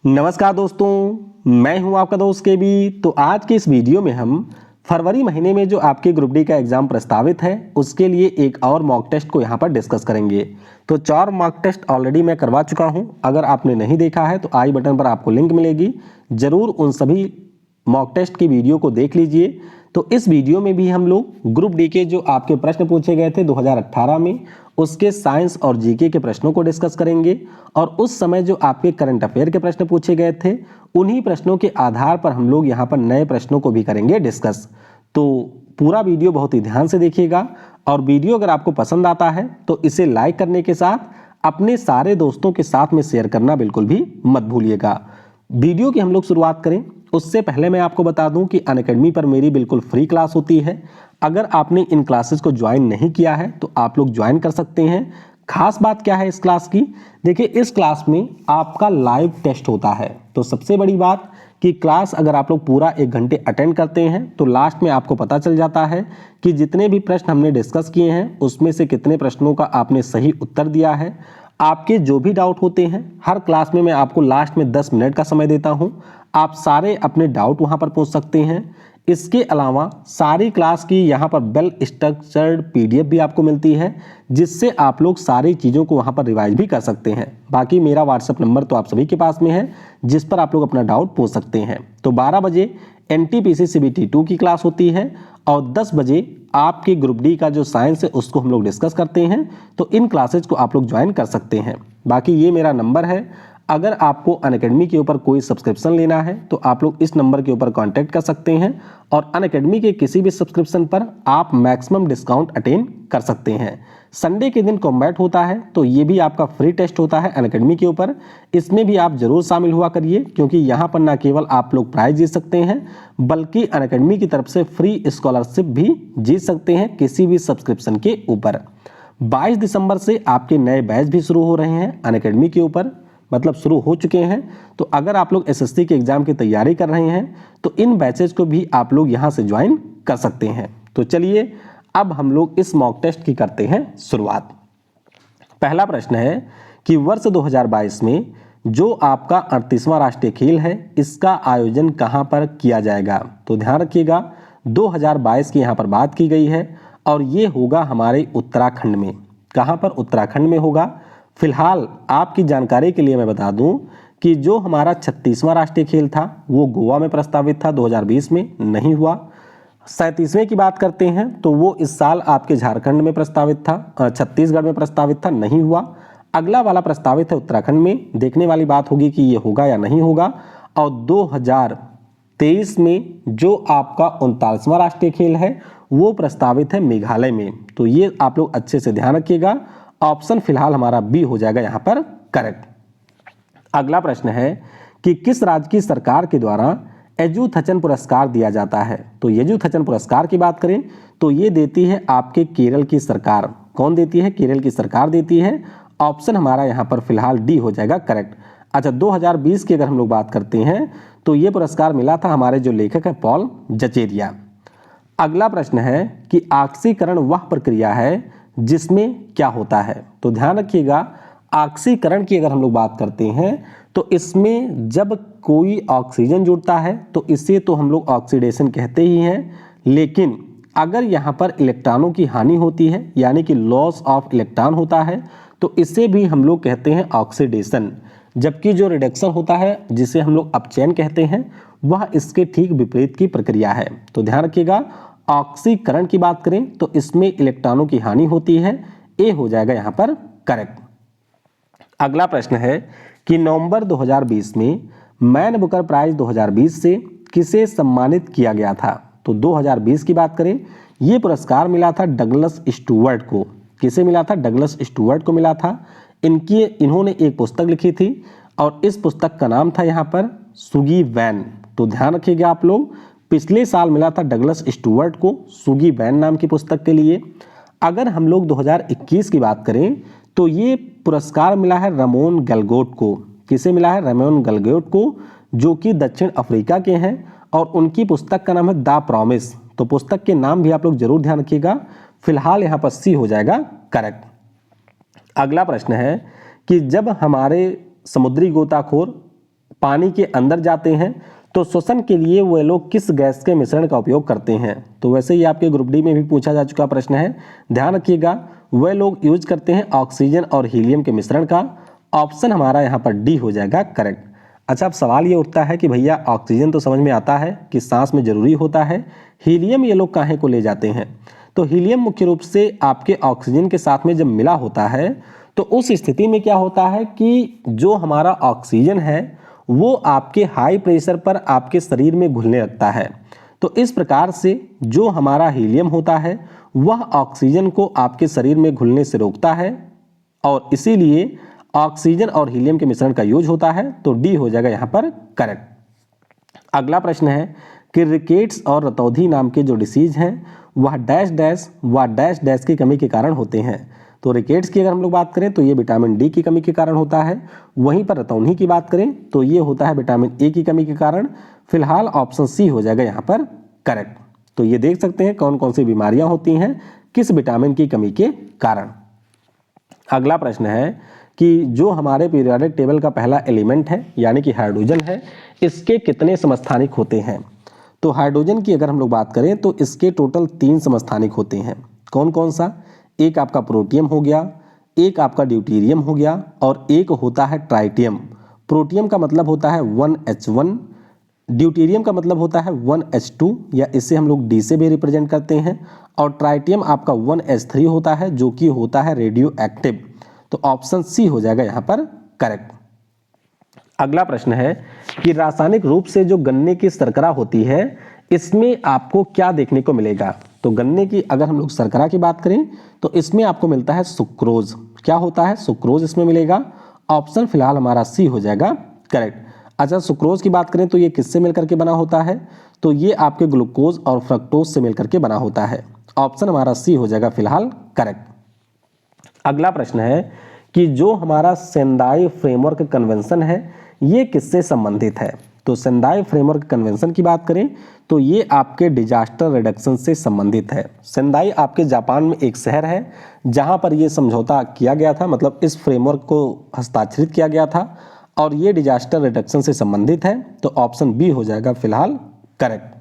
नमस्कार दोस्तों, मैं हूं आपका दोस्त के बी। तो आज के इस वीडियो में हम फरवरी महीने में जो आपके ग्रुप डी का एग्जाम प्रस्तावित है उसके लिए एक और मॉक टेस्ट को यहां पर डिस्कस करेंगे। तो 4 मॉक टेस्ट ऑलरेडी मैं करवा चुका हूं। अगर आपने नहीं देखा है तो आई बटन पर आपको लिंक मिलेगी, जरूर उन सभी मॉक टेस्ट की वीडियो को देख लीजिए। तो इस वीडियो में भी हम लोग ग्रुप डी के जो आपके प्रश्न पूछे गए थे 2018 में उसके साइंस और जीके के प्रश्नों को डिस्कस करेंगे और उस समय जो आपके करंट अफेयर के प्रश्न पूछे गए थे उन्हीं प्रश्नों के आधार पर हम लोग यहाँ पर नए प्रश्नों को भी करेंगे डिस्कस। तो पूरा वीडियो बहुत ही ध्यान से देखिएगा और वीडियो अगर आपको पसंद आता है तो इसे लाइक करने के साथ अपने सारे दोस्तों के साथ में शेयर करना बिल्कुल भी मत भूलिएगा। वीडियो की हम लोग शुरुआत करें उससे पहले मैं आपको बता दूं कि अनअकैडमी पर मेरी बिल्कुल फ्री क्लास होती है। अगर आपने इन क्लासेस को ज्वाइन नहीं किया है तो आप लोग ज्वाइन कर सकते हैं। खास बात क्या है इस क्लास की, देखिए इस क्लास में आपका लाइव टेस्ट होता है। तो सबसे बड़ी बात कि क्लास अगर आप लोग पूरा 1 घंटे अटेंड करते हैं तो लास्ट में आपको पता चल जाता है कि जितने भी प्रश्न हमने डिस्कस किए हैं उसमें से कितने प्रश्नों का आपने सही उत्तर दिया है। आपके जो भी डाउट होते हैं हर क्लास में मैं आपको लास्ट में 10 मिनट का समय देता हूं, आप सारे अपने डाउट वहां पर पूछ सकते हैं। इसके अलावा सारी क्लास की यहाँ पर वेल स्ट्रक्चर्ड पीडीएफ भी आपको मिलती है जिससे आप लोग सारी चीज़ों को वहाँ पर रिवाइज भी कर सकते हैं। बाकी मेरा व्हाट्सएप नंबर तो आप सभी के पास में है जिस पर आप लोग अपना डाउट पूछ सकते हैं। तो 12 बजे एनटीपीसी सीबीटी 2 की क्लास होती है और 10 बजे आपके ग्रुप डी का जो साइंस है उसको हम लोग डिस्कस करते हैं। तो इन क्लासेज को आप लोग ज्वाइन कर सकते हैं। बाकी ये मेरा नंबर है, अगर आपको अनअकैडमी के ऊपर कोई सब्सक्रिप्शन लेना है तो आप लोग इस नंबर के ऊपर कांटेक्ट कर सकते हैं और अनअकैडमी के किसी भी सब्सक्रिप्शन पर आप मैक्सिमम डिस्काउंट अटेन कर सकते हैं। संडे के दिन कॉम्बैट होता है तो ये भी आपका फ्री टेस्ट होता है अनअकैडमी के ऊपर, इसमें भी आप जरूर शामिल हुआ करिए क्योंकि यहाँ पर ना केवल आप लोग प्राइज जीत सकते हैं बल्कि अनअकैडमी की तरफ से फ्री स्कॉलरशिप भी जीत सकते हैं किसी भी सब्सक्रिप्शन के ऊपर। 22 दिसंबर से आपके नए बैच भी शुरू हो रहे हैं अनअकैडमी के ऊपर, मतलब शुरू हो चुके हैं। तो अगर आप लोग एसएससी के एग्जाम की तैयारी कर रहे हैं तो इन बैचेज को भी आप लोग यहां से ज्वाइन कर सकते हैं। तो चलिए अब हम लोग इस मॉक टेस्ट की करते हैं शुरुआत। पहला प्रश्न है कि वर्ष 2022 में जो आपका 38वां राष्ट्रीय खेल है इसका आयोजन कहां पर किया जाएगा। तो ध्यान रखिएगा 2022 की यहां पर बात की गई है और ये होगा हमारे उत्तराखंड में। कहां पर? उत्तराखंड में होगा। फिलहाल आपकी जानकारी के लिए मैं बता दूं कि जो हमारा 36वां राष्ट्रीय खेल था वो गोवा में प्रस्तावित था, 2020 में नहीं हुआ। 37वें की बात करते हैं तो वो इस साल आपके झारखंड में प्रस्तावित था, छत्तीसगढ़ में प्रस्तावित था, नहीं हुआ। अगला वाला प्रस्तावित है उत्तराखंड में। देखने वाली बात होगी कि ये होगा या नहीं होगा। और 2023 में जो आपका 39वां राष्ट्रीय खेल है वो प्रस्तावित है मेघालय में। तो ये आप लोग अच्छे से ध्यान रखिएगा। ऑप्शन फिलहाल हमारा बी हो जाएगा यहाँ पर करेक्ट। अगला प्रश्न है कि किस राज्य की सरकार के द्वारा एजुथचन पुरस्कार दिया जाता है। तो एजुथचन पुरस्कार की बात करें तो ये देती है आपके केरल की सरकार। कौन देती है? केरल की सरकार देती है। ऑप्शन हमारा यहाँ पर फिलहाल डी हो जाएगा करेक्ट। अच्छा, 2020 की अगर हम लोग बात करते हैं तो ये पुरस्कार मिला था हमारे जो लेखक है पॉल जचेरिया। अगला प्रश्न है कि ऑक्सीकरण वह प्रक्रिया है जिसमें क्या होता है। तो ध्यान रखिएगा ऑक्सीकरण की अगर हम लोग बात करते हैं तो इसमें जब कोई ऑक्सीजन जुड़ता है तो इसे तो हम लोग ऑक्सीडेशन कहते ही हैं, लेकिन अगर यहाँ पर इलेक्ट्रॉनों की हानि होती है यानी कि लॉस ऑफ इलेक्ट्रॉन होता है तो इसे भी हम लोग कहते हैं ऑक्सीडेशन। जबकि जो रिडक्शन होता है जिसे हम लोग अपचयन कहते हैं वह इसके ठीक विपरीत की प्रक्रिया है। तो ध्यान रखिएगा ऑक्सीकरण की बात करें तो इसमें इलेक्ट्रॉनों की हानि होती है, ए हो जाएगा यहाँ पर करेक्ट। अगला प्रश्न है कि नवंबर 2020 में मैन बुकर प्राइज 2020 से किसे सम्मानित किया गया था। तो 2020 की बात करें ये पुरस्कार मिला था डगलस स्टुअर्ट को। किसे मिला था? डगलस स्टुअर्ट को मिला था। इन्होंने एक पुस्तक लिखी थी और इस पुस्तक का नाम था यहाँ पर सुगी वैन। तो ध्यान रखिएगा आप लोग, पिछले साल मिला था डगलस स्टुअर्ट को सुगी वैन नाम की पुस्तक के लिए। अगर हम लोग 2021 की बात करें तो ये पुरस्कार मिला है रमोन गैलगोट को। किसे मिला है? रमोन गैलगोट को, जो कि दक्षिण अफ्रीका के हैं और उनकी पुस्तक का नाम है द प्रॉमिस। तो पुस्तक के नाम भी आप लोग जरूर ध्यान रखिएगा। फिलहाल यहाँ पर सी हो जाएगा करेक्ट। अगला प्रश्न है कि जब हमारे समुद्री गोताखोर पानी के अंदर जाते हैं तो श्वसन के लिए वे लोग किस गैस के मिश्रण का उपयोग करते हैं। तो वैसे ही आपके ग्रुप डी में भी पूछा जा चुका प्रश्न है, ध्यान रखिएगा। वे लोग यूज करते हैं ऑक्सीजन और हीलियम के मिश्रण का। ऑप्शन हमारा यहाँ पर डी हो जाएगा करेक्ट। अच्छा, अब सवाल ये उठता है कि भैया ऑक्सीजन तो समझ में आता है कि सांस में जरूरी होता है, हीलियम ये लोग काहे को ले जाते हैं। तो हीलियम मुख्य रूप से आपके ऑक्सीजन के साथ में जब मिला होता है तो उस स्थिति में क्या होता है कि जो हमारा ऑक्सीजन है वो आपके हाई प्रेशर पर आपके शरीर में घुलने लगता है। तो इस प्रकार से जो हमारा हीलियम होता है वह ऑक्सीजन को आपके शरीर में घुलने से रोकता है और इसीलिए ऑक्सीजन और हीलियम के मिश्रण का यूज होता है। तो डी हो जाएगा यहाँ पर करेक्ट। अगला प्रश्न है कि रिकेट्स और रतौंधी नाम के जो डिसीज हैं वह डैश डैश व डैश डैश की कमी के कारण होते हैं। तो रिकेट्स की अगर हम लोग बात करें तो ये विटामिन डी की कमी के कारण होता है। वहीं पर रतौंधी की बात करें तो ये होता है विटामिन ए की कमी के कारण। फिलहाल ऑप्शन सी हो जाएगा यहाँ पर करेक्ट। तो ये देख सकते हैं कौन कौन सी बीमारियां होती हैं किस विटामिन की कमी के कारण। अगला प्रश्न है कि जो हमारे पीरियोडिक टेबल का पहला एलिमेंट है यानी कि हाइड्रोजन है, इसके कितने समस्थानिक होते हैं। तो हाइड्रोजन की अगर हम लोग बात करें तो इसके टोटल 3 समस्थानिक होते हैं। कौन कौन सा, एक आपका प्रोटियम हो गया, एक आपका ड्यूटेरियम हो गया और एक होता है ट्राइटियम। प्रोटियम का मतलब होता है 1H1, ड्यूटेरियम का मतलब होता है 1H2 या इसे हम लोग डी से भी रिप्रेजेंट करते हैं, और ट्राइटियम आपका 1H3 होता है जो कि होता है रेडियो एक्टिव। तो ऑप्शन सी हो जाएगा यहाँ पर करेक्ट। अगला प्रश्न है कि रासायनिक रूप से जो गन्ने की शर्करा होती है इसमें आपको क्या देखने को मिलेगा। तो गन्ने की अगर हम लोग शर्करा की बात करें तो इसमें आपको मिलता है सुक्रोज। क्या होता है, सुक्रोज इसमें मिलेगा। ऑप्शन फिलहाल हमारा सी हो जाएगा करेक्ट। अच्छा, सुक्रोज की बात करें तो ये किससे मिलकर के बना होता है, तो ये आपके ग्लूकोज और फ्रक्टोज से मिलकर के बना होता है। ऑप्शन हमारा सी हो जाएगा फिलहाल करेक्ट। अगला प्रश्न है कि जो हमारा सेंदाई फ्रेमवर्क कन्वेंशन है ये किससे संबंधित है। तो सेंदाई फ्रेमवर्क कन्वेंशन की बात करें तो ये आपके डिजास्टर रिडक्शन से संबंधित है। सेंदाई आपके जापान में एक शहर है जहां पर ये समझौता किया गया था, मतलब इस फ्रेमवर्क को हस्ताक्षरित किया गया था और ये डिजास्टर रिडक्शन से संबंधित है। तो ऑप्शन बी हो जाएगा फिलहाल करेक्ट।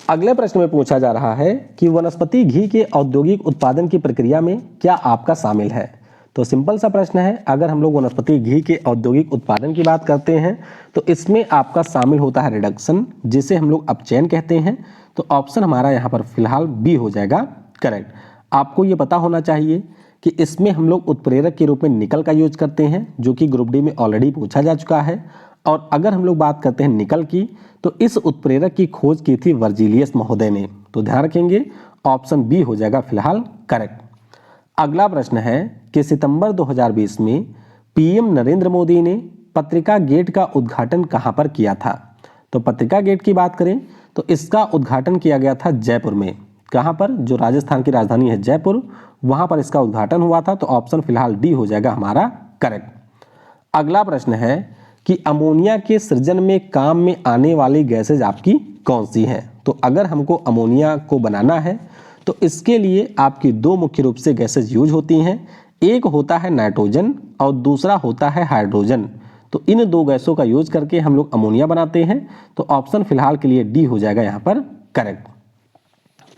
अगले प्रश्न में पूछा जा रहा है कि वनस्पति घी के औद्योगिक उत्पादन की प्रक्रिया में क्या आपका शामिल है। तो सिंपल सा प्रश्न है, अगर हम लोग वनस्पति घी के औद्योगिक उत्पादन की बात करते हैं तो इसमें आपका शामिल होता है रिडक्शन, जिसे हम लोग अपचयन कहते हैं। तो ऑप्शन हमारा यहाँ पर फिलहाल बी हो जाएगा करेक्ट। आपको ये पता होना चाहिए कि इसमें हम लोग उत्प्रेरक के रूप में निकल का यूज करते हैं जो कि ग्रुप डी में ऑलरेडी पूछा जा चुका है। और अगर हम लोग बात करते हैं निकल की तो इस उत्प्रेरक की खोज की थी वर्जिलियस महोदय ने। तो ध्यान रखेंगे ऑप्शन बी हो जाएगा फिलहाल करेक्ट। अगला प्रश्न है कि सितंबर 2020 में पीएम नरेंद्र मोदी ने पत्रिका गेट का उद्घाटन कहां पर किया था। तो पत्रिका गेट की बात करें तो इसका उद्घाटन किया गया था जयपुर में। कहां पर, जो राजस्थान की राजधानी है जयपुर, वहां पर इसका उद्घाटन हुआ था। तो ऑप्शन फिलहाल डी हो जाएगा हमारा करेक्ट। अगला प्रश्न है कि अमोनिया के सृजन में काम में आने वाली गैसेज आपकी कौन सी हैं। तो अगर हमको अमोनिया को बनाना है तो इसके लिए आपकी 2 मुख्य रूप से गैसेज यूज होती हैं। एक होता है नाइट्रोजन और दूसरा होता है हाइड्रोजन। तो इन 2 गैसों का यूज करके हम लोग अमोनिया बनाते हैं। तो ऑप्शन फिलहाल के लिए डी हो जाएगा यहाँ पर करेक्ट।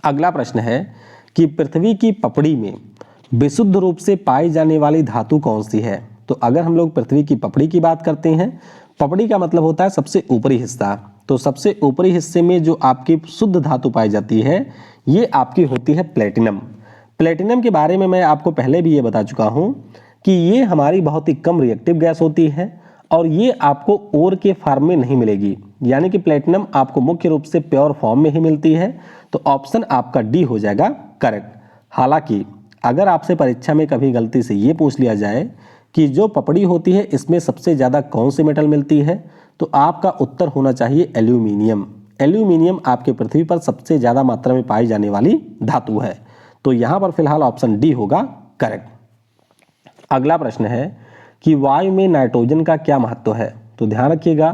अगला प्रश्न है कि पृथ्वी की पपड़ी में विशुद्ध रूप से पाई जाने वाली धातु कौन सी है। तो अगर हम लोग पृथ्वी की पपड़ी की बात करते हैं, पपड़ी का मतलब होता है सबसे ऊपरी हिस्सा। तो सबसे ऊपरी हिस्से में जो आपकी शुद्ध धातु पाई जाती है ये आपकी होती है प्लेटिनम। प्लेटिनम के बारे में मैं आपको पहले भी ये बता चुका हूँ कि ये हमारी बहुत ही कम रिएक्टिव गैस होती है और ये आपको ओर के फॉर्म में नहीं मिलेगी, यानी कि प्लेटिनम आपको मुख्य रूप से प्योर फॉर्म में ही मिलती है। तो ऑप्शन आपका डी हो जाएगा करेक्ट। हालांकि अगर आपसे परीक्षा में कभी गलती से ये पूछ लिया जाए कि जो पपड़ी होती है इसमें सबसे ज़्यादा कौन सी मेटल मिलती है, तो आपका उत्तर होना चाहिए एल्यूमिनियम। एल्यूमिनियम आपके पृथ्वी पर सबसे ज़्यादा मात्रा में पाई जाने वाली धातु है। तो यहाँ पर फिलहाल ऑप्शन डी होगा करेक्ट। अगला प्रश्न है कि वायु में नाइट्रोजन का क्या महत्व है। तो ध्यान रखिएगा,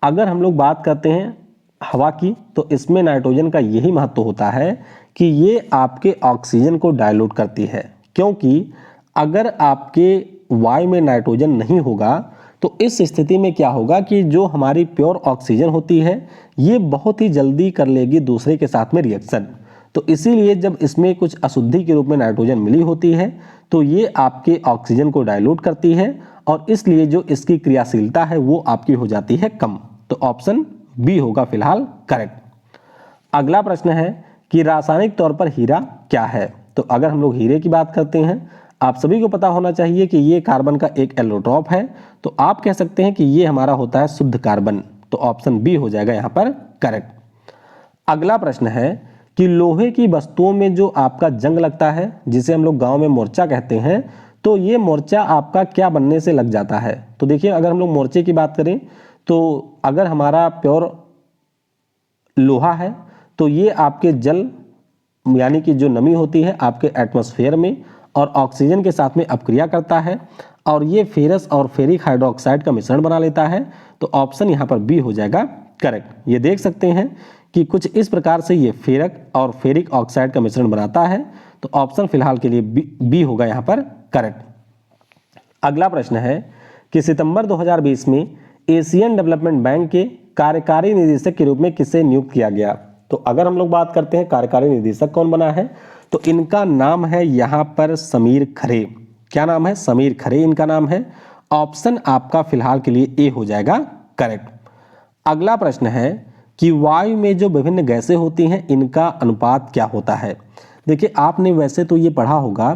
अगर हम लोग बात करते हैं हवा की तो इसमें नाइट्रोजन का यही महत्व होता है कि ये आपके ऑक्सीजन को डायल्यूट करती है। क्योंकि अगर आपके वायु में नाइट्रोजन नहीं होगा तो इस स्थिति में क्या होगा कि जो हमारी प्योर ऑक्सीजन होती है ये बहुत ही जल्दी कर लेगी दूसरे के साथ में रिएक्शन। तो इसीलिए जब इसमें कुछ अशुद्धि के रूप में नाइट्रोजन मिली होती है तो ये आपके ऑक्सीजन को डाइल्यूट करती है और इसलिए जो इसकी क्रियाशीलता है वो आपकी हो जाती है कम। तो ऑप्शन बी होगा फिलहाल करेक्ट। अगला प्रश्न है कि रासायनिक तौर पर हीरा क्या है। तो अगर हम लोग हीरे की बात करते हैं, आप सभी को पता होना चाहिए कि ये कार्बन का एक एलोट्रॉप है, तो आप कह सकते हैं कि ये हमारा होता है शुद्ध कार्बन। तो ऑप्शन बी हो जाएगा यहाँ पर करेक्ट। अगला प्रश्न है कि लोहे की वस्तुओं में जो आपका जंग लगता है, जिसे हम लोग गांव में मोर्चा कहते हैं, तो ये मोर्चा आपका क्या बनने से लग जाता है। तो देखिए, अगर हम लोग मोर्चे की बात करें तो अगर हमारा प्योर लोहा है तो ये आपके जल यानी कि जो नमी होती है आपके एटमॉस्फेयर में और ऑक्सीजन के साथ में अपक्रिया करता है और ये फेरस और फेरिक हाइड्रोक्साइड का मिश्रण बना लेता है। तो ऑप्शन यहाँ पर बी हो जाएगा करेक्ट। ये देख सकते हैं कि कुछ इस प्रकार से ये फेरक और फेरिक ऑक्साइड का मिश्रण बनाता है। तो ऑप्शन फिलहाल के लिए बी होगा यहाँ पर करेक्ट। अगला प्रश्न है कि सितंबर 2020 में एशियन डेवलपमेंट बैंक के कार्यकारी निदेशक के रूप में किसे नियुक्त किया गया। तो अगर हम लोग बात करते हैं कार्यकारी निदेशक कौन बना है, तो इनका नाम है यहाँ पर समीर खरे। क्या नाम है? समीर खरे इनका नाम है। ऑप्शन आपका फिलहाल के लिए ए हो जाएगा करेक्ट। अगला प्रश्न है कि वायु में जो विभिन्न गैसें होती हैं इनका अनुपात क्या होता है। देखिए, आपने वैसे तो ये पढ़ा होगा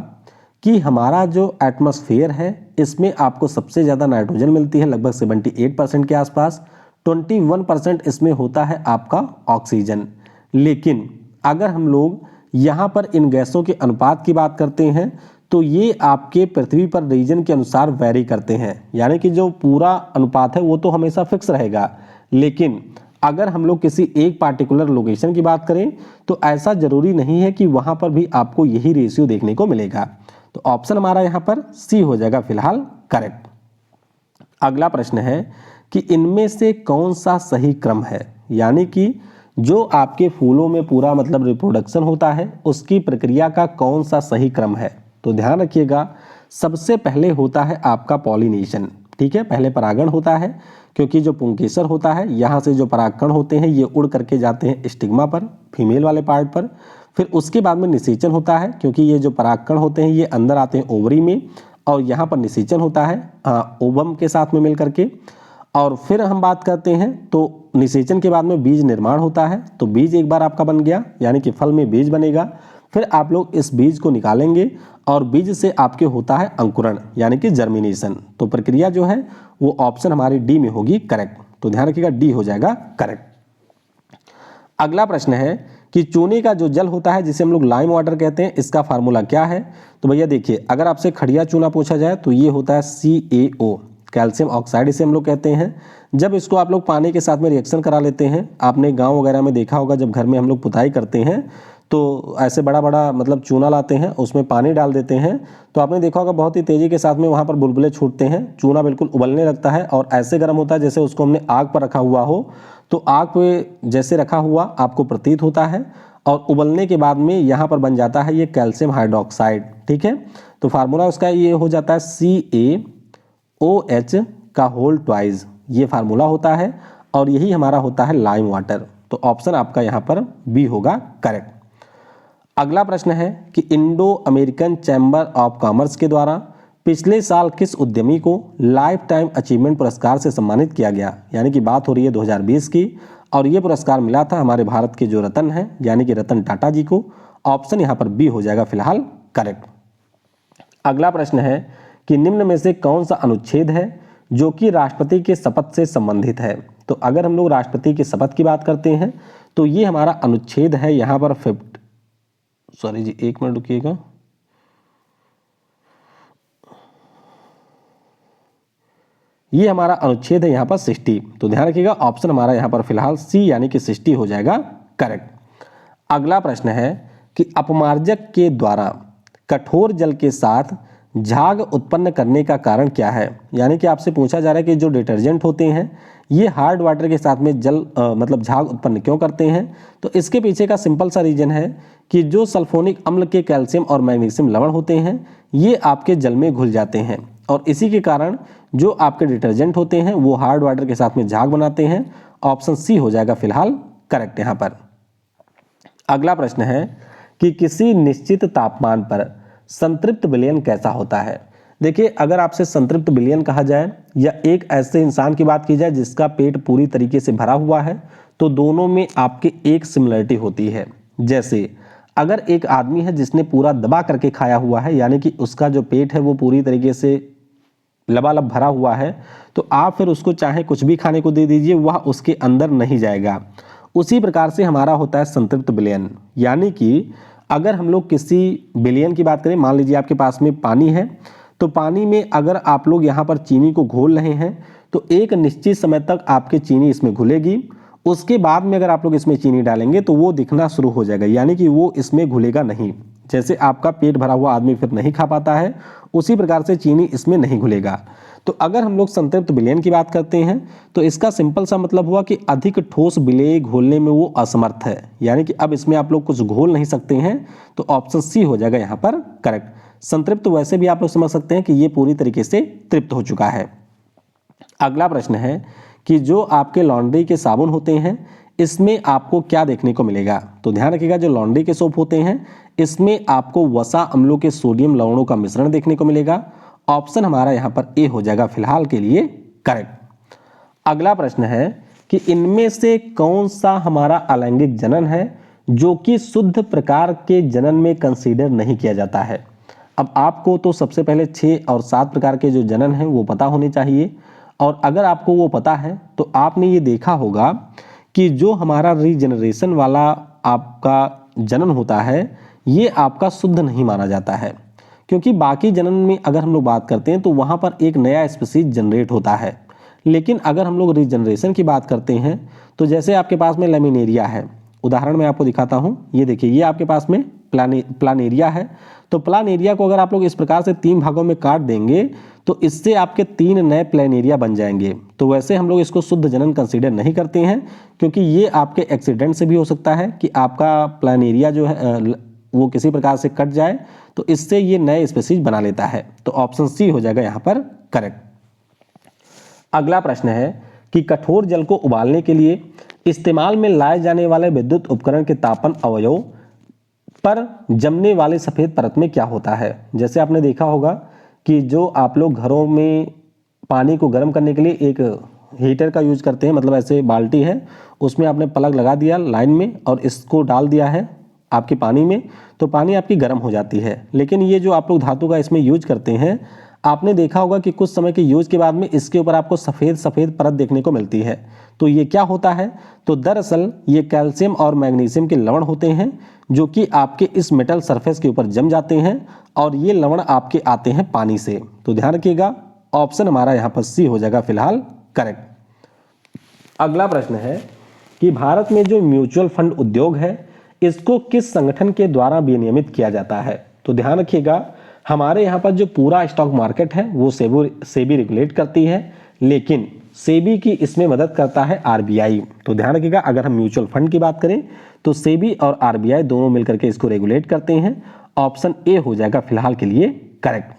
कि हमारा जो एटमॉस्फेयर है इसमें आपको सबसे ज़्यादा नाइट्रोजन मिलती है, लगभग 78% के आसपास। 21% इसमें होता है आपका ऑक्सीजन। लेकिन अगर हम लोग यहाँ पर इन गैसों के अनुपात की बात करते हैं तो ये आपके पृथ्वी पर रीजन के अनुसार वैरी करते हैं, यानी कि जो पूरा अनुपात है वो तो हमेशा फिक्स रहेगा। लेकिन अगर हम लोग किसी एक पार्टिकुलर लोकेशन की बात करें तो ऐसा जरूरी नहीं है कि वहाँ पर भी आपको यही रेशियो देखने को मिलेगा। तो ऑप्शन हमारा यहाँ पर सी हो जाएगा फिलहाल करेक्ट। अगला प्रश्न है कि इनमें से कौन सा सही क्रम है, यानी कि जो आपके फूलों में पूरा मतलब रिप्रोडक्शन होता है उसकी प्रक्रिया का कौन सा सही क्रम है। तो ध्यान रखिएगा, सबसे पहले होता है आपका पॉलिनेशन। ठीक है, पहले परागण होता है, क्योंकि जो पुंकेसर होता है यहाँ से जो परागकण होते हैं ये उड़ करके जाते हैं स्टिग्मा पर, फीमेल वाले पार्ट पर। फिर उसके बाद में निषेचन होता है, क्योंकि ये जो परागकण होते हैं ये अंदर आते हैं ओवरी में और यहाँ पर निषेचन होता है ओवम के साथ में मिल करके। और फिर हम बात करते हैं तो निषेचन के बाद में बीज निर्माण होता है। तो बीज एक बार आपका बन गया, यानी कि फल में बीज बनेगा। फिर आप लोग इस बीज को निकालेंगे और बीज से आपके होता है अंकुरण, यानी कि जर्मिनेशन। तो प्रक्रिया जो है वो ऑप्शन हमारी डी में होगी करेक्ट। तो ध्यान रखिएगा, डी हो जाएगा करेक्ट। अगला प्रश्न है कि चूने का जो जल होता है जिसे हम लोग लाइम वाटर कहते हैं, इसका फार्मूला क्या है। तो भैया देखिए, अगर आपसे खड़िया चूना पूछा जाए तो ये होता है CaO, कैल्शियम ऑक्साइड इसे हम लोग कहते हैं। जब इसको आप लोग पानी के साथ में रिएक्शन करा लेते हैं, आपने गांव वगैरह में देखा होगा, जब घर में हम लोग पुताई करते हैं तो ऐसे बड़ा बड़ा मतलब चूना लाते हैं, उसमें पानी डाल देते हैं, तो आपने देखा होगा बहुत ही तेज़ी के साथ में वहाँ पर बुलबुले छूटते हैं, चूना बिल्कुल उबलने लगता है और ऐसे गर्म होता है जैसे उसको हमने आग पर रखा हुआ हो। तो आग पे जैसे रखा हुआ आपको प्रतीत होता है और उबलने के बाद में यहाँ पर बन जाता है ये कैल्शियम हाइड्रोक्साइड। ठीक है, तो फार्मूला उसका ये हो जाता है CaOH का होल ट्वाइस, ये फार्मूला होता है और यही हमारा होता है लाइम वाटर। तो ऑप्शन आपका यहाँ पर बी होगा करेक्ट। अगला प्रश्न है कि Indo American chamber of commerce के द्वारा पिछले साल किस उद्यमी को लाइफ टाइम अचीवमेंट पुरस्कार से सम्मानित किया गया, यानी कि बात हो रही है 2020 की, और ये पुरस्कार मिला था हमारे भारत के जो रतन हैं यानी कि रतन टाटा जी को। ऑप्शन यहाँ पर बी हो जाएगा फिलहाल करेक्ट। अगला प्रश्न है कि निम्न में से कौन सा अनुच्छेद है जो कि राष्ट्रपति के शपथ से संबंधित है। तो अगर हम लोग राष्ट्रपति की शपथ की बात करते हैं तो ये हमारा अनुच्छेद है यहाँ पर एक मिनट रुकिएगा, ये हमारा अनुच्छेद है यहाँ पर 60। तो ध्यान रखिएगा, ऑप्शन हमारा यहाँ पर फिलहाल सी यानी कि 60 हो जाएगा करेक्ट। अगला प्रश्न है कि अपमार्जक के द्वारा कठोर जल के साथ झाग उत्पन्न करने का कारण क्या है, यानी कि आपसे पूछा जा रहा है कि जो डिटर्जेंट होते हैं ये हार्ड वाटर के साथ में जल मतलब झाग उत्पन्न क्यों करते हैं। तो इसके पीछे का सिंपल सा रीजन है कि जो सल्फोनिक अम्ल के कैल्शियम और मैग्नीशियम लवण होते हैं ये आपके जल में घुल जाते हैं और इसी के कारण जो आपके डिटर्जेंट होते हैं वो हार्ड वाटर के साथ में झाग बनाते हैं। ऑप्शन सी हो जाएगा फिलहाल करेक्ट यहाँ पर। अगला प्रश्न है कि किसी निश्चित तापमान पर संतृप्त विलयन कैसा होता है। देखिए, अगर आपसे संतृप्त विलयन कहा जाए या एक ऐसे इंसान की बात की जाए जिसका पेट पूरी तरीके से भरा हुआ है, तो दोनों में आपके एक सिमिलरिटी होती है। जैसे अगर एक आदमी है जिसने पूरा दबा करके खाया हुआ है, यानी कि उसका जो पेट है वो पूरी तरीके से लबालब भरा हुआ है, तो आप फिर उसको चाहे कुछ भी खाने को दे दीजिए, वह उसके अंदर नहीं जाएगा। उसी प्रकार से हमारा होता है संतृप्त विलयन, यानी कि अगर हम लोग किसी विलयन की बात करें, मान लीजिए आपके पास में पानी है, तो पानी में अगर आप लोग यहाँ पर चीनी को घोल रहे हैं तो एक निश्चित समय तक आपकी चीनी इसमें घुलेगी। उसके बाद में अगर आप लोग इसमें चीनी डालेंगे तो वो दिखना शुरू हो जाएगा, यानी कि वो इसमें घुलेगा नहीं। जैसे आपका पेट भरा हुआ आदमी फिर नहीं खा पाता है, उसी प्रकार से चीनी इसमें नहीं घुलेगा। तो अगर हम लोग संतृप्त विलयन की बात करते हैं तो इसका सिंपल सा मतलब हुआ कि अधिक ठोस विलेय घोलने में वो असमर्थ है, यानी कि अब इसमें आप लोग कुछ घोल नहीं सकते हैं। तो ऑप्शन सी हो जाएगा यहाँ पर करेक्ट। संतृप्त वैसे भी आप लोग समझ सकते हैं कि ये पूरी तरीके से तृप्त हो चुका है। अगला प्रश्न है कि जो आपके लॉन्ड्री के साबुन होते हैं इसमें आपको क्या देखने को मिलेगा। तो ध्यान रखिएगा, जो लॉन्ड्री के सोप होते हैं इसमें आपको वसा अम्लों के सोडियम लवणों का मिश्रण देखने को मिलेगा। ऑप्शन हमारा यहाँ पर ए हो जाएगा फिलहाल के लिए करेक्ट। अगला प्रश्न है कि इनमें से कौन सा हमारा अलैंगिक जनन है जो कि शुद्ध प्रकार के जनन में कंसीडर नहीं किया जाता है। अब आपको तो सबसे पहले 6 और 7 प्रकार के जो जनन हैं वो पता होने चाहिए, और अगर आपको वो पता है तो आपने ये देखा होगा कि जो हमारा रीजनरेशन वाला आपका जनन होता है ये आपका शुद्ध नहीं माना जाता है, क्योंकि बाकी जनन में अगर हम लोग बात करते हैं तो वहाँ पर एक नया स्पीसीज जनरेट होता है। लेकिन अगर हम लोग रीजनरेशन की बात करते हैं तो जैसे आपके पास में लेमिनेरिया है, उदाहरण मैं आपको दिखाता हूँ, ये देखिए ये आपके पास में प्लानेरिया है। तो प्लानेरिया को अगर आप लोग इस प्रकार से 3 भागों में काट देंगे तो इससे आपके 3 नए प्लानेरिया बन जाएंगे। तो वैसे हम लोग इसको शुद्ध जनन कंसीडर नहीं करते हैं, क्योंकि ये आपके एक्सीडेंट से भी हो सकता है कि आपका प्लानेरिया जो है वो किसी प्रकार से कट जाए, तो इससे ये नए स्पीसीज बना लेता है। तो ऑप्शन सी हो जाएगा यहाँ पर करेक्ट। अगला प्रश्न है कि कठोर जल को उबालने के लिए इस्तेमाल में लाए जाने वाले विद्युत उपकरण के तापन अवयव पर जमने वाले सफेद परत में क्या होता है। जैसे आपने देखा होगा कि जो आप लोग घरों में पानी को गर्म करने के लिए एक हीटर का यूज करते हैं, मतलब ऐसे बाल्टी है उसमें आपने प्लग लगा दिया लाइन में और इसको डाल दिया है आपके पानी में, तो पानी आपकी गर्म हो जाती है। लेकिन ये जो आप लोग धातु का इसमें यूज करते हैं, आपने देखा होगा कि कुछ समय के यूज के बाद में इसके ऊपर आपको सफ़ेद सफ़ेद परत देखने को मिलती है। तो ये क्या होता है, तो दरअसल ये कैल्शियम और मैग्नीशियम के लवण होते हैं जो कि आपके इस मेटल सरफेस के ऊपर जम जाते हैं, और ये लवण आपके आते हैं पानी से। तो ध्यान रखिएगा, ऑप्शन हमारा यहाँ पर सी हो जाएगा फिलहाल करेक्ट। अगला प्रश्न है कि भारत में जो म्यूचुअल फंड उद्योग है इसको किस संगठन के द्वारा विनियमित किया जाता है। तो ध्यान रखिएगा, हमारे यहाँ पर जो पूरा स्टॉक मार्केट है वो सेबी रेगुलेट करती है, लेकिन सेबी की इसमें मदद करता है आरबीआई। तो ध्यान रखिएगा, अगर हम म्यूचुअल फंड की बात करें तो सेबी और आरबीआई दोनों मिलकर के इसको रेगुलेट करते हैं। ऑप्शन ए हो जाएगा फिलहाल के लिए करेक्ट।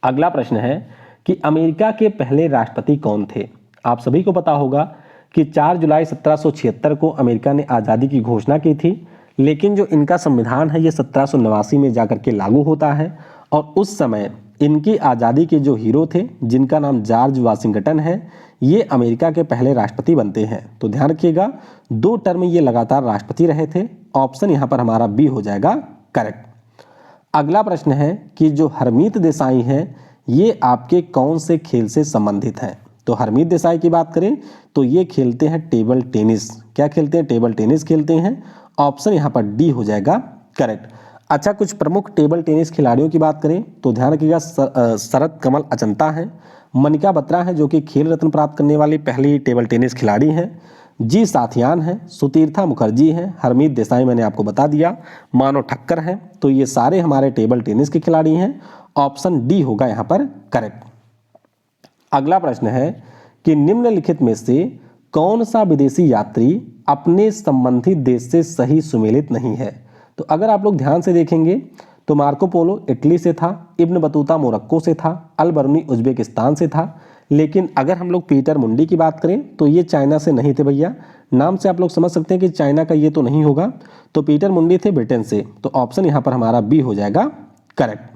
अगला प्रश्न है कि अमेरिका के पहले राष्ट्रपति कौन थे। आप सभी को पता होगा कि 4 जुलाई 1776 को अमेरिका ने आज़ादी की घोषणा की थी, लेकिन जो इनका संविधान है ये 1789 में जाकर के लागू होता है, और उस समय इनकी आज़ादी के जो हीरो थे जिनका नाम जॉर्ज वाशिंगटन है, ये अमेरिका के पहले राष्ट्रपति बनते हैं। तो ध्यान रखिएगा, 2 टर्म ये लगातार राष्ट्रपति रहे थे। ऑप्शन यहाँ पर हमारा बी हो जाएगा करेक्ट। अगला प्रश्न है कि जो हरमीत देसाई हैं ये आपके कौन से खेल से संबंधित हैं। तो हरमीत देसाई की बात करें तो ये खेलते हैं टेबल टेनिस। क्या खेलते हैं, टेबल टेनिस खेलते हैं। ऑप्शन यहाँ पर डी हो जाएगा करेक्ट। अच्छा, कुछ प्रमुख टेबल टेनिस खिलाड़ियों की बात करें तो ध्यान रखिएगा, शरद कमल अचंता हैं, मनिका बत्रा हैं जो कि खेल रत्न प्राप्त करने वाली पहली टेबल टेनिस खिलाड़ी हैं, जी साथियान हैं, सुतीर्था मुखर्जी हैं, हरमीत देसाई मैंने आपको बता दिया, मानव ठक्कर हैं। तो ये सारे हमारे टेबल टेनिस के खिलाड़ी हैं। ऑप्शन डी होगा यहाँ पर करेक्ट। अगला प्रश्न है कि निम्नलिखित में से कौन सा विदेशी यात्री अपने संबंधित देश से सही सुमेलित नहीं है। तो अगर आप लोग ध्यान से देखेंगे तो मार्को पोलो इटली से था, इब्न बतूता मोरक्को से था, अल बरूनी उज्बेकिस्तान से था। लेकिन अगर हम लोग पीटर मुंडी की बात करें तो ये चाइना से नहीं थे भैया। नाम से आप लोग समझ सकते हैं कि चाइना का ये तो नहीं होगा। तो पीटर मुंडी थे ब्रिटेन से, तो ऑप्शन यहाँ पर हमारा बी हो जाएगा करेक्ट।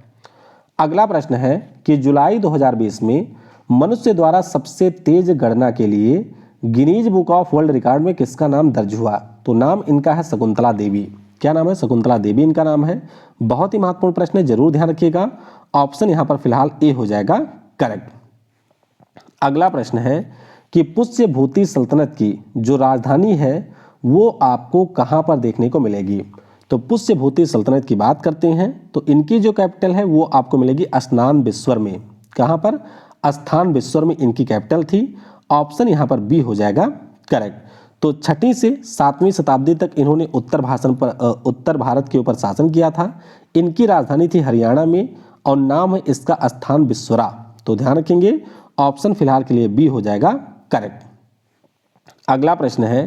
अगला प्रश्न है कि जुलाई 2020 में मनुष्य द्वारा सबसे तेज गणना के लिए Guinness book of world record में किसका नाम दर्ज हुआ? तो नाम इनका है शकुंतला देवी। क्या नाम है? शकुंतला देवी इनका नाम है। बहुत ही महत्वपूर्ण प्रश्न है, जरूर ध्यान रखिएगा। ऑप्शन यहाँ पर फिलहाल ए हो जाएगा करेक्ट। अगला प्रश्न है कि पुष्य भूति सल्तनत की जो राजधानी है वो आपको कहाँ पर देखने को मिलेगी? तो पुष्य भूति सल्तनत की बात करते हैं तो इनकी जो कैपिटल है वो आपको मिलेगी अस्नान बिस्वर में। कहाँ पर? अस्थान बिस्वर में इनकी कैपिटल थी। ऑप्शन यहाँ पर बी हो जाएगा करेक्ट। तो 6वीं से 7वीं शताब्दी तक इन्होंने उत्तर भारत के ऊपर शासन किया था। इनकी राजधानी थी हरियाणा में और नाम है इसका अस्थान बिस्वरा। तो ध्यान रखेंगे, ऑप्शन फिलहाल के लिए बी हो जाएगा करेक्ट। अगला प्रश्न है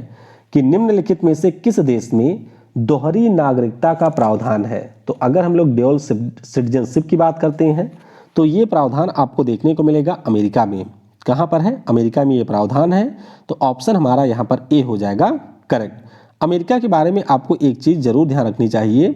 कि निम्नलिखित में से किस देश में दोहरी नागरिकता का प्रावधान है? तो अगर हम लोग ड्यूअल सिटीजनशिप की बात करते हैं तो ये प्रावधान आपको देखने को मिलेगा अमेरिका में। कहाँ पर है? अमेरिका में ये प्रावधान है। तो ऑप्शन हमारा यहाँ पर ए हो जाएगा करेक्ट। अमेरिका के बारे में आपको एक चीज़ जरूर ध्यान रखनी चाहिए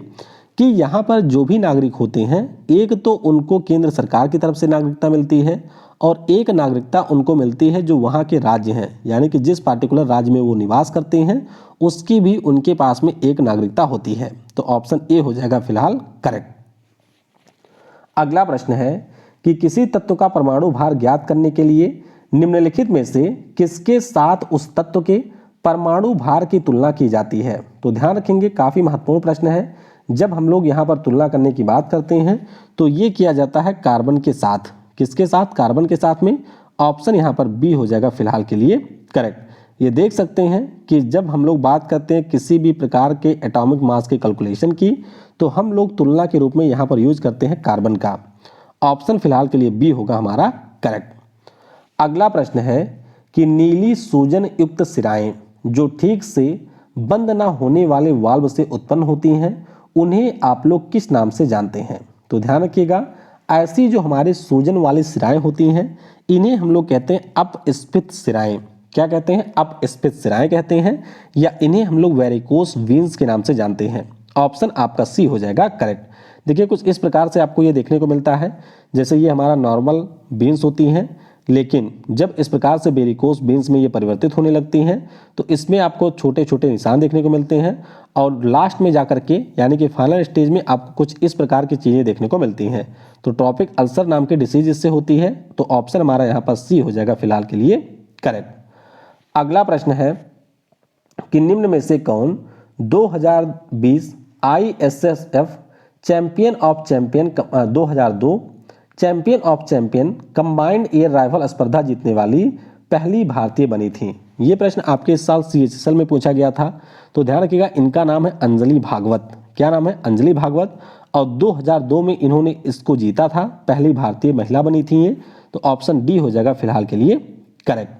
कि यहाँ पर जो भी नागरिक होते हैं, एक तो उनको केंद्र सरकार की तरफ से नागरिकता मिलती है और एक नागरिकता उनको मिलती है जो वहाँ के राज्य हैं, यानी कि जिस पार्टिकुलर राज्य में वो निवास करते हैं उसकी भी उनके पास में एक नागरिकता होती है। तो ऑप्शन ए हो जाएगा फिलहाल करेक्ट। अगला प्रश्न है कि किसी तत्व का परमाणु भार ज्ञात करने के लिए निम्नलिखित में से किसके साथ उस तत्व के परमाणु भार की तुलना की जाती है? तो ध्यान रखेंगे, काफी महत्वपूर्ण प्रश्न है। जब हम लोग यहाँ पर तुलना करने की बात करते हैं तो ये किया जाता है कार्बन के साथ। किसके साथ? कार्बन के साथ में। ऑप्शन यहाँ पर बी हो जाएगा फिलहाल के लिए करेक्ट। ये देख सकते हैं कि जब हम लोग बात करते हैं किसी भी प्रकार के एटॉमिक मास के कैलकुलेशन की तो हम लोग तुलना के रूप में यहाँ पर यूज करते हैं कार्बन का। ऑप्शन फिलहाल के लिए बी होगा हमारा करेक्ट। अगला प्रश्न है कि नीली सूजन युक्त सिराएं जो ठीक से बंद ना होने वाले वाल्व से उत्पन्न होती हैं उन्हें आप लोग किस नाम से जानते हैं? तो ध्यान रखिएगा, ऐसी जो हमारे सूजन वाली सिराएं होती हैं इन्हें हम लोग कहते हैं अपस्फीत सिराएं। क्या कहते हैं? अपस्फीत सिराएं कहते हैं, या इन्हें हम लोग वेरिकोस वीन्स के नाम से जानते हैं। ऑप्शन आपका सी हो जाएगा करेक्ट। देखिए कुछ इस प्रकार से आपको ये देखने को मिलता है, जैसे ये हमारा नॉर्मल बीन्स होती हैं, लेकिन जब इस प्रकार से वेरिकोस बीन्स में ये परिवर्तित होने लगती हैं तो इसमें आपको छोटे छोटे निशान देखने को मिलते हैं और लास्ट में जाकर के यानी कि फाइनल स्टेज में आपको कुछ इस प्रकार की चीज़ें देखने को मिलती हैं। तो ट्रॉपिक अल्सर नाम की डिसीज इससे होती है। तो ऑप्शन हमारा यहाँ पर सी हो जाएगा फिलहाल के लिए करेक्ट। अगला प्रश्न है कि निम्न में से कौन 2020 ISSF champion of champion 2002 champion of champion combined air rifle स्पर्धा जीतने वाली पहली भारतीय बनी थी? ये प्रश्न आपके इस साल CHSL में पूछा गया था। तो ध्यान रखिएगा, इनका नाम है अंजलि भागवत। क्या नाम है? अंजलि भागवत। और 2002 में इन्होंने इसको जीता था, पहली भारतीय महिला बनी थी ये। तो ऑप्शन डी हो जाएगा फिलहाल के लिए करेक्ट।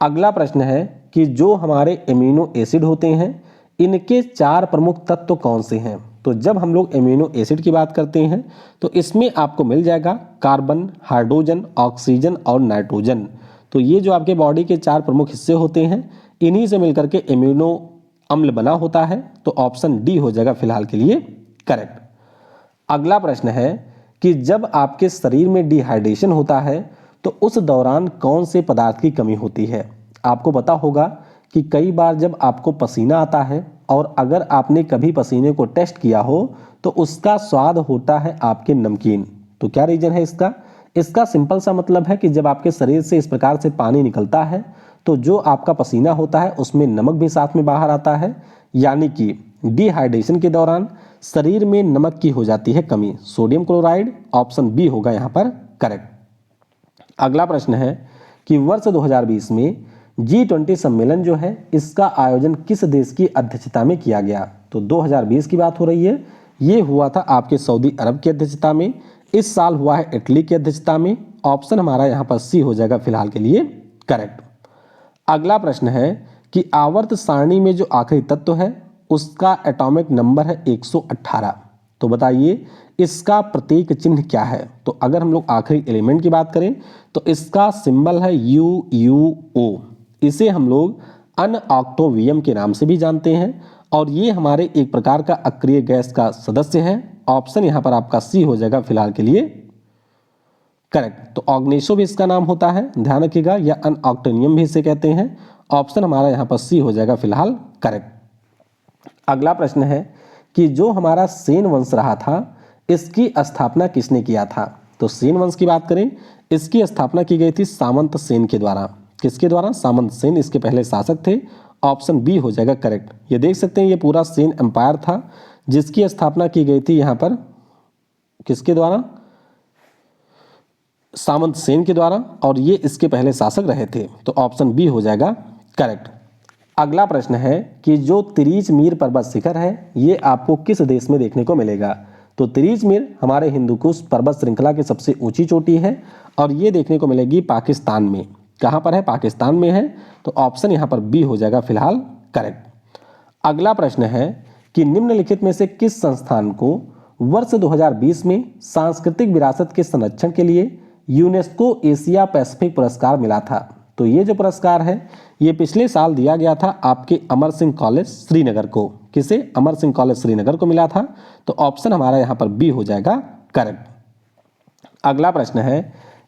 अगला प्रश्न है कि जो हमारे एमिनो एसिड होते हैं इनके 4 प्रमुख तत्व कौन से हैं? तो जब हम लोग एमिनो एसिड की बात करते हैं तो इसमें आपको मिल जाएगा कार्बन, हाइड्रोजन, ऑक्सीजन और नाइट्रोजन। तो ये जो आपके बॉडी के 4 प्रमुख हिस्से होते हैं इन्हीं से मिलकर के एमिनो अम्ल बना होता है। तो ऑप्शन डी हो जाएगा फिलहाल के लिए करेक्ट। अगला प्रश्न है कि जब आपके शरीर में डिहाइड्रेशन होता है तो उस दौरान कौन से पदार्थ की कमी होती है? आपको पता होगा कि कई बार जब आपको पसीना आता है और अगर आपने कभी पसीने को टेस्ट किया हो तो उसका स्वाद होता है आपके नमकीन। तो क्या रीजन है इसका? इसका सिंपल सा मतलब है कि जब आपके शरीर से इस प्रकार से पानी निकलता है तो जो आपका पसीना होता है उसमें नमक भी साथ में बाहर आता है, यानी कि डिहाइड्रेशन के दौरान शरीर में नमक की हो जाती है कमी, सोडियम क्लोराइड। ऑप्शन बी होगा यहाँ पर करेक्ट। अगला प्रश्न है कि वर्ष 2020 में G20 सम्मेलन जो है इसका आयोजन किस देश की अध्यक्षता में किया गया? तो 2020 की बात हो रही है, ये हुआ था आपके सऊदी अरब की अध्यक्षता में। इस साल हुआ है इटली की अध्यक्षता में। ऑप्शन हमारा यहाँ पर सी हो जाएगा फिलहाल के लिए करेक्ट। अगला प्रश्न है कि आवर्त सारणी में जो आखिरी तत्व है उसका एटॉमिक नंबर है 118। तो बताइए इसका प्रतीक चिन्ह क्या है। तो अगर हम लोग आखिरी एलिमेंट की बात करें तो इसका सिंबल है UUO। इसे हम लोग अनऑक्टोवियम के नाम से भी जानते हैं और ये हमारे एक प्रकार का अक्रिय गैस का सदस्य है। ऑप्शन यहाँ पर आपका सी हो जाएगा फिलहाल के लिए करेक्ट। तो ऑग्नेशो भी इसका नाम होता है, ध्यान रखिएगा, या अनऑक्टेनियम भी इसे कहते हैं। ऑप्शन हमारा यहाँ पर सी हो जाएगा फिलहाल करेक्ट। अगला प्रश्न है कि जो हमारा सेन वंश रहा था इसकी स्थापना किसने किया था। तो सेन वंश की बात करें, इसकी स्थापना की गई थी सामंत सेन के द्वारा। किसके द्वारा? सामंत सेन इसके पहले शासक थे। ऑप्शन बी हो जाएगा करेक्ट। ये देख सकते हैं ये पूरा सेन एम्पायर था जिसकी स्थापना की गई थी यहाँ पर किसके द्वारा? सामंत सेन के द्वारा, और ये इसके पहले शासक रहे थे। तो ऑप्शन बी हो जाएगा करेक्ट। अगला प्रश्न है कि जो तिरीच मीर पर्वत शिखर है ये आपको किस देश में देखने को मिलेगा। तो तिरीच मीर हमारे हिंदुकुश पर्वत श्रृंखला की सबसे ऊंची चोटी है और ये देखने को मिलेगी पाकिस्तान में। कहाँ पर है? पाकिस्तान में है। तो ऑप्शन यहाँ पर बी हो जाएगा फिलहाल करेक्ट। अगला प्रश्न है कि निम्नलिखित में से किस संस्थान को वर्ष 2020 में सांस्कृतिक विरासत के संरक्षण के लिए यूनेस्को एशिया पैसिफिक पुरस्कार मिला था। तो ये जो पुरस्कार है ये पिछले साल दिया गया था आपके अमर सिंह कॉलेज श्रीनगर को। किसे? अमर सिंह कॉलेज श्रीनगर को मिला था। तो ऑप्शन हमारा यहाँ पर बी हो जाएगा करेक्ट। अगला प्रश्न है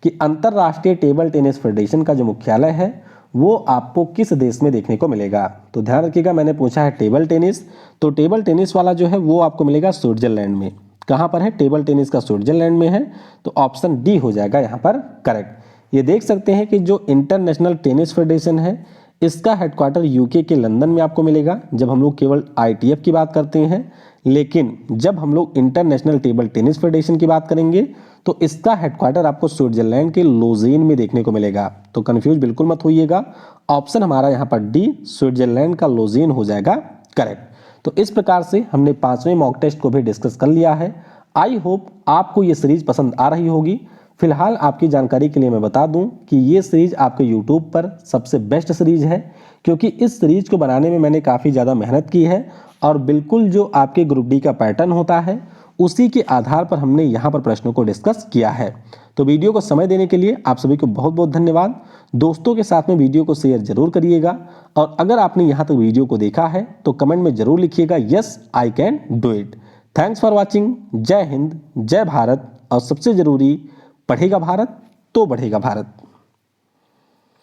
कि अंतरराष्ट्रीय टेबल टेनिस फेडरेशन का जो मुख्यालय है वो आपको किस देश में देखने को मिलेगा। तो ध्यान रखिएगा मैंने पूछा है टेबल टेनिस, तो टेबल टेनिस वाला जो है वो आपको मिलेगा स्विट्जरलैंड में। कहाँ पर है? टेबल टेनिस का स्विट्जरलैंड में है। तो ऑप्शन डी हो जाएगा यहाँ पर करेक्ट। ये देख सकते हैं कि जो इंटरनेशनल टेनिस फेडरेशन है इसका हेडक्वार्टर यूके के लंदन में आपको मिलेगा जब हम लोग केवल ITF की बात करते हैं, लेकिन जब हम लोग इंटरनेशनल टेबल टेनिस फेडरेशन की बात करेंगे तो इसका हेडक्वार्टर आपको स्विट्जरलैंड के लोजेन में देखने को मिलेगा। तो कंफ्यूज बिल्कुल मत होइएगा, ऑप्शन हमारा यहाँ पर डी स्विट्जरलैंड का लोजेन हो जाएगा करेक्ट। तो इस प्रकार से हमने 5वें मॉक टेस्ट को भी डिस्कस कर लिया है। आई होप आपको ये सीरीज पसंद आ रही होगी। फिलहाल आपकी जानकारी के लिए मैं बता दूं कि ये सीरीज आपके YouTube पर सबसे बेस्ट सीरीज है क्योंकि इस सीरीज को बनाने में मैंने काफ़ी ज़्यादा मेहनत की है और बिल्कुल जो आपके ग्रुप डी का पैटर्न होता है उसी के आधार पर हमने यहाँ पर प्रश्नों को डिस्कस किया है। तो वीडियो को समय देने के लिए आप सभी को बहुत बहुत धन्यवाद। दोस्तों के साथ में वीडियो को शेयर जरूर करिएगा और अगर आपने यहाँ तक वीडियो को देखा है तो कमेंट में जरूर लिखिएगा yes I can do it. Thanks for watching. जय हिंद, जय भारत और सबसे जरूरी, पढ़ेगा भारत तो बढ़ेगा भारत।